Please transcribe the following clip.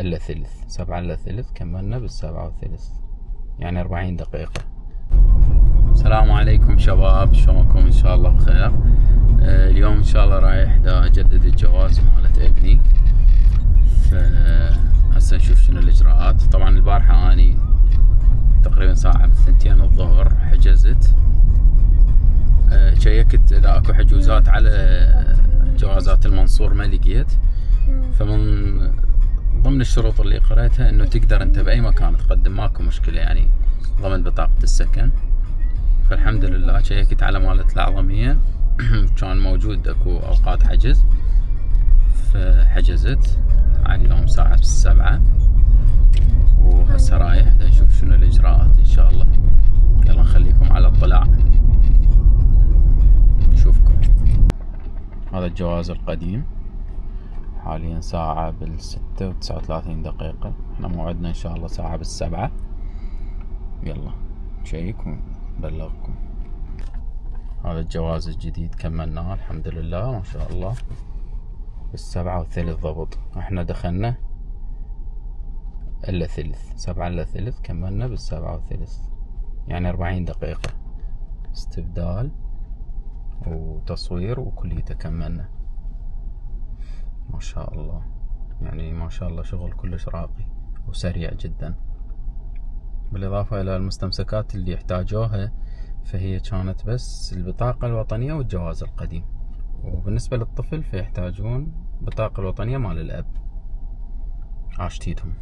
إلا ثلث، 7 إلا ثلث، كملنا بالسبعة وثلث، يعني 40 دقيقة. السلام عليكم شباب، شلونكم؟ إن شاء الله بخير. اليوم إن شاء الله رايح دا أجدد الجواز مالت ابني، فهسه نشوف شنو الإجراءات. طبعا البارحة أني تقريبا ساعة بثنتين الظهر حجزت، شيكت إذا أكو حجوزات على جوازات المنصور ما لقيت. فمن ضمن الشروط اللي قريتها انه تقدر انت باي مكان تقدم، ماكو مشكلة يعني ضمن بطاقة السكن. فالحمد لله شيكت على مالة الأعظمية كان موجود اكو اوقات حجز، فحجزت على اليوم ساعة 7، وهسه رايح نشوف شنو الإجراءات إن شاء الله. يلا نخليكم على اطلاع نشوفكم. هذا الجواز القديم، حاليا ساعة 6:39 دقيقة، احنا موعدنا ان شاء الله ساعة 7. يلا نشيك ونبلغكم. هذا الجواز الجديد كملناه الحمد لله ما شاء الله 7:03 ضبط. احنا دخلنا إلا ثلث، 7 إلا ثلث، كملنا 7:03، يعني 40 دقيقة استبدال وتصوير وكليته كملنا. ما شاء الله، يعني ما شاء الله شغل كلش راقي وسريع جدا. بالإضافة إلى المستمسكات اللي يحتاجوها، فهي كانت بس البطاقة الوطنية والجواز القديم، وبالنسبة للطفل فيحتاجون بطاقة الوطنية مال الأب. عاشتيتهم.